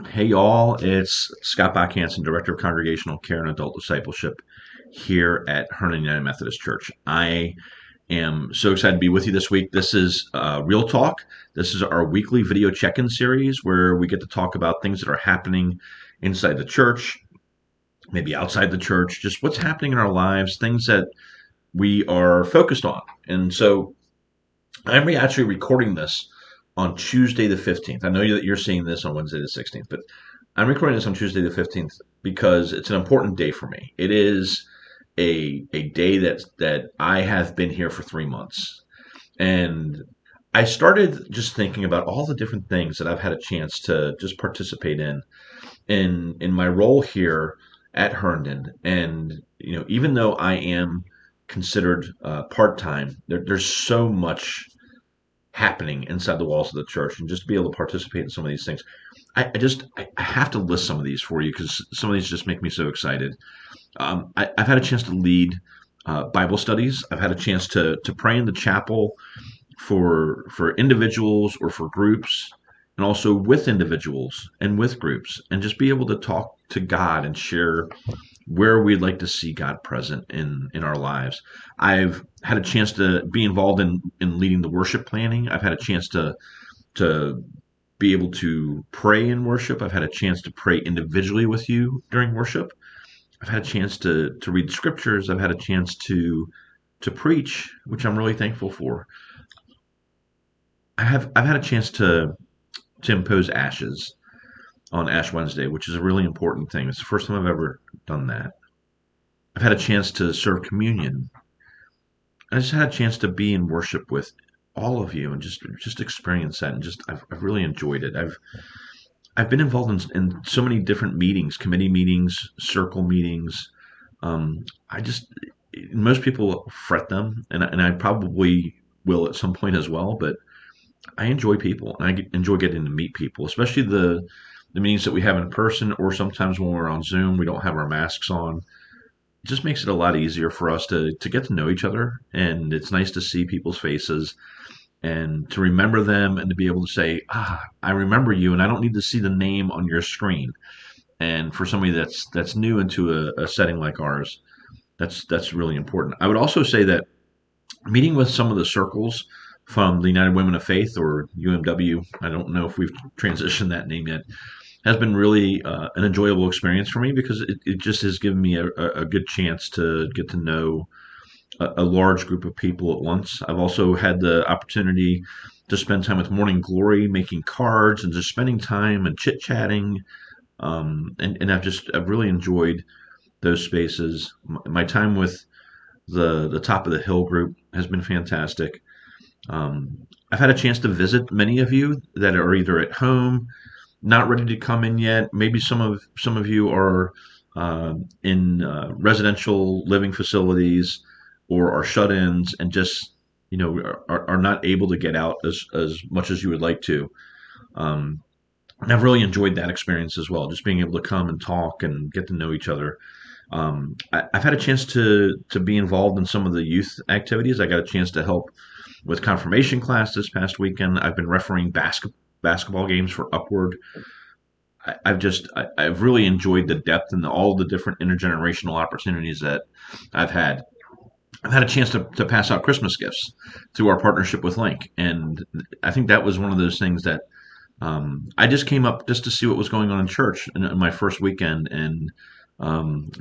Hey y'all, it's Scott Bachhansen, Director of Congregational Care and Adult Discipleship here at Herndon United Methodist Church. I am so excited to be with you this week. This is Real Talk. This is our weekly video check-in series where we get to talk about things that are happening inside the church, maybe outside the church, just what's happening in our lives, things that we are focused on. And so I'm actually recording this on Tuesday the 15th. I know that you're seeing this on Wednesday the 16th, but I'm recording this on Tuesday the 15th because it's an important day for me. It is a day that I have been here for 3 months. And I started just thinking about all the different things that I've had a chance to just participate in my role here at Herndon. And even though I am considered part-time, there's so much happening inside the walls of the church, and just to be able to participate in some of these things. I have to list some of these for you because some of these just make me so excited. I've had a chance to lead Bible studies. I've had a chance to pray in the chapel for individuals or for groups, and also with individuals and with groups, and just be able to talk to God and share where we'd like to see God present in our lives. I've had a chance to be involved in leading the worship planning. I've had a chance to be able to pray in worship. I've had a chance to pray individually with you during worship. I've had a chance to read scriptures. I've had a chance to preach, which I'm really thankful for. I've had a chance to impose ashes on Ash Wednesday, which is a really important thing. It's the first time I've ever done that. I've had a chance to serve communion. I just had a chance to be in worship with all of you and just experience that, and I've really enjoyed it. I've been involved in so many different meetings, committee meetings, circle meetings. I just Most people fret them, and I probably will at some point as well. But I enjoy people, and enjoy getting to meet people, especially the meetings that we have in person, or sometimes when we're on Zoom, we don't have our masks on. It just makes it a lot easier for us to get to know each other, and it's nice to see people's faces and to remember them, and to be able to say, I remember you, and I don't need to see the name on your screen. And for somebody that's new into a setting like ours, that's really important. I would also say that meeting with some of the circles from the United Women of Faith, or UMW, I don't know if we've transitioned that name yet, has been really an enjoyable experience for me, because it just has given me a good chance to get to know a large group of people at once. I've also had the opportunity to spend time with Morning Glory, making cards and just spending time and chit chatting. And I've really enjoyed those spaces. My time with the Top of the Hill group has been fantastic. I've had a chance to visit many of you that are either at home, not ready to come in yet. Maybe some of you are in residential living facilities, or are shut-ins, and just are not able to get out as much as you would like to. And I've really enjoyed that experience as well, just being able to come and talk and get to know each other. I've had a chance to be involved in some of the youth activities. I got a chance to help with confirmation class this past weekend. I've been refereeing basketball games for Upward. I've really enjoyed the depth and all the different intergenerational opportunities that I've had. I've had a chance to pass out Christmas gifts through our partnership with Link, and I think that was one of those things that I just came up just to see what was going on in church in my first weekend, and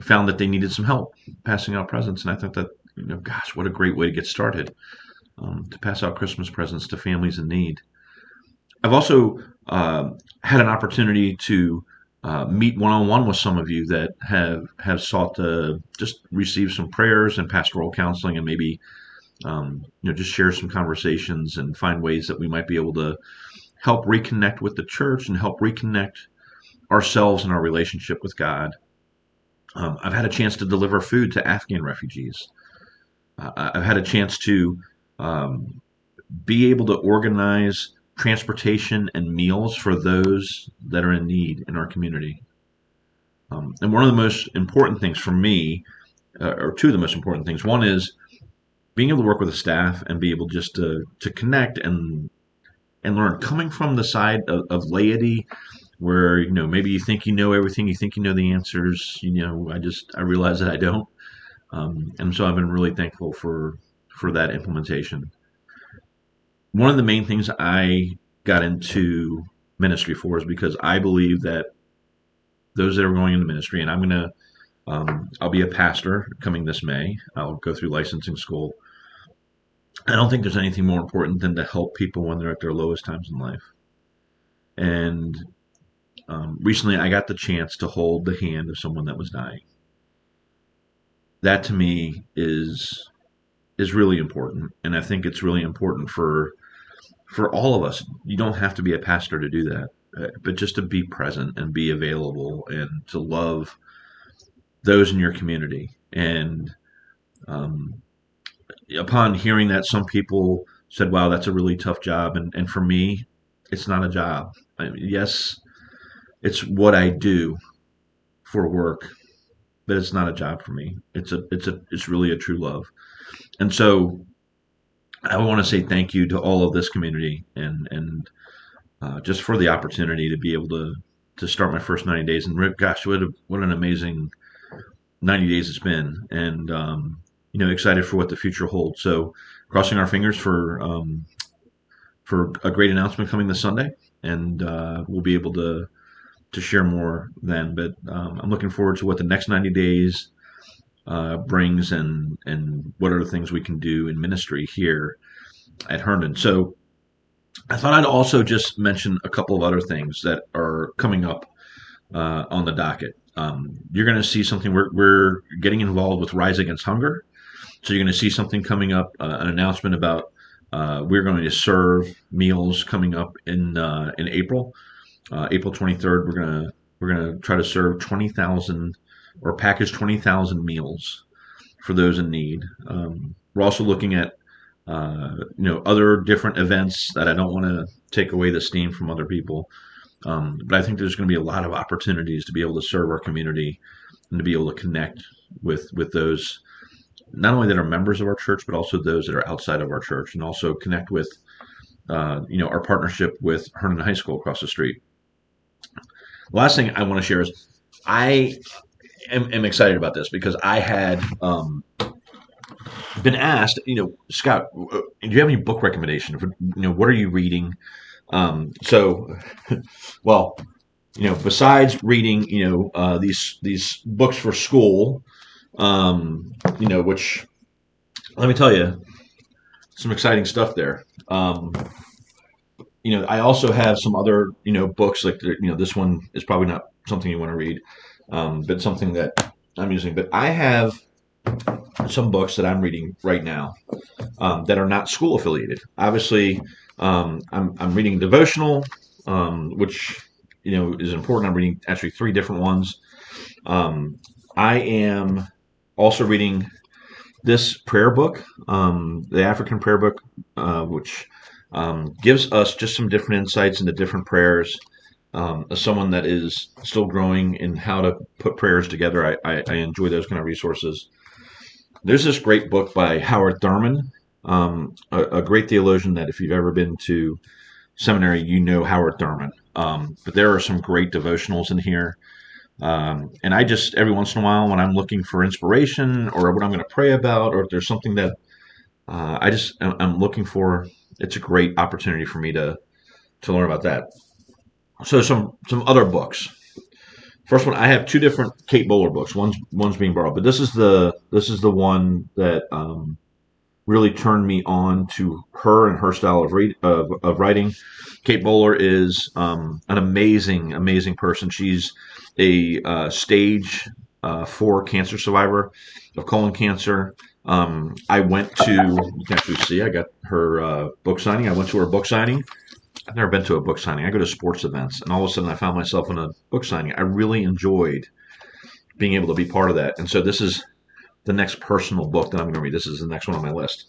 found that they needed some help passing out presents, and I thought that, gosh, what a great way to get started, to pass out Christmas presents to families in need. I've also had an opportunity to meet one-on-one with some of you that have sought to just receive some prayers and pastoral counseling, and maybe just share some conversations and find ways that we might be able to help reconnect with the church and help reconnect ourselves and our relationship with God. I've had a chance to deliver food to Afghan refugees. I've had a chance to be able to organize transportation and meals for those that are in need in our community. And one of the most important things for me, or two of the most important things, one is being able to work with the staff and be able just to connect and learn. Coming from the side of laity, where maybe you think you know everything, you think you know the answers. I realize that I don't, and so I've been really thankful for that implementation. One of the main things I got into ministry for is because I believe that those that are going into ministry, and I'll be a pastor coming this May. I'll go through licensing school. I don't think there's anything more important than to help people when they're at their lowest times in life. And recently, I got the chance to hold the hand of someone that was dying. That to me is really important, and I think it's really important for all of us. You don't have to be a pastor to do that, but just to be present and be available and to love those in your community. And um, upon hearing that, some people said, "Wow, that's a really tough job." And for me, it's not a job. Yes, it's what I do for work, but it's not a job for me. It's really a true love. And so I want to say thank you to all of this community, and just for the opportunity to be able to start my first 90 days. And gosh, what an amazing 90 days it's been, and excited for what the future holds. So crossing our fingers for a great announcement coming this Sunday, and we'll be able to share more then. But I'm looking forward to what the next 90 days brings, and what are the things we can do in ministry here at Herndon. So I thought I'd also just mention a couple of other things that are coming up on the docket. You're going to see something. We're getting involved with Rise Against Hunger. So you're going to see something coming up, an announcement about we're going to serve meals coming up in April, April 23rd. We're gonna try to serve 20,000 or package 20,000 meals for those in need. We're also looking at other different events that I don't want to take away the steam from other people. But I think there's going to be a lot of opportunities to be able to serve our community and to be able to connect with those not only that are members of our church, but also those that are outside of our church, and also connect with our partnership with Herndon High School across the street. The last thing I want to share is I am excited about this because I had been asked, Scott, do you have any book recommendation? What are you reading? So, well, besides reading, these books for school, which let me tell you, some exciting stuff there. I also have some other, books like, this one is probably not something you want to read, but something that I'm using. But I have some books that I'm reading right now that are not school affiliated. Obviously, I'm reading devotional, which is important. I'm reading actually 3 different ones. I am also reading this prayer book, the African prayer book, which gives us just some different insights into different prayers. As someone that is still growing in how to put prayers together, I enjoy those kind of resources. There's this great book by Howard Thurman, a great theologian that if you've ever been to seminary, Howard Thurman. But there are some great devotionals in here. And I just, every once in a while, when I'm looking for inspiration or what I'm going to pray about, or if there's something that I'm looking for, it's a great opportunity for me to learn about that. So some other books. First one, I have 2 different Kate Bowler books. One's being borrowed, but this is the one that really turned me on to her and her style of writing. Kate Bowler is an amazing person. She's a stage 4 cancer survivor of colon cancer. I went to, you can actually see, I got her book signing. I went to her book signing. I've never been to a book signing. I go to sports events, and all of a sudden I found myself in a book signing. I really enjoyed being able to be part of that. And so this is the next personal book that I'm going to read. This is the next one on my list.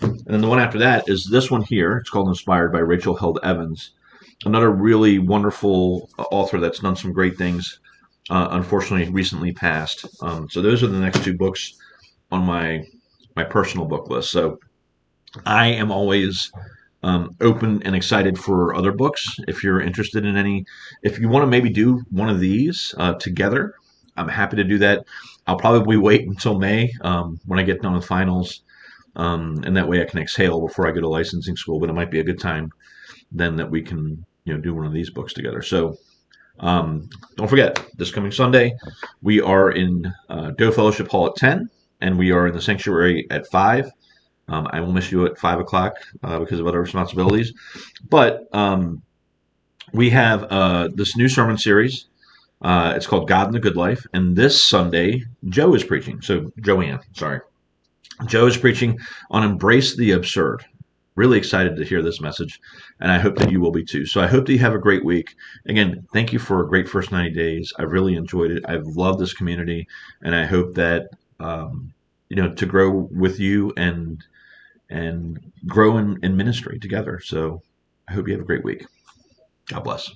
And then the one after that is this one here. It's called Inspired by Rachel Held Evans, another really wonderful author that's done some great things, unfortunately recently passed. So those are the next 2 books on my personal book list. So I am always open and excited for other books. If you're interested in any, if you want to maybe do one of these together, I'm happy to do that. I'll probably wait until May when I get done with finals, and that way I can exhale before I go to licensing school. But it might be a good time then that we can do one of these books together. So don't forget, this coming Sunday, we are in Doe Fellowship Hall at 10, and we are in the sanctuary at 5. I will miss you at 5 o'clock because of other responsibilities. But we have this new sermon series. It's called God and the Good Life. And this Sunday, Joe is preaching. So, Joanne, sorry. Joe is preaching on Embrace the Absurd. Really excited to hear this message, and I hope that you will be too. So I hope that you have a great week. Again, thank you for a great first 90 days. I've really enjoyed it. I've loved this community, and I hope that to grow with you and grow in ministry together. So I hope you have a great week. God bless.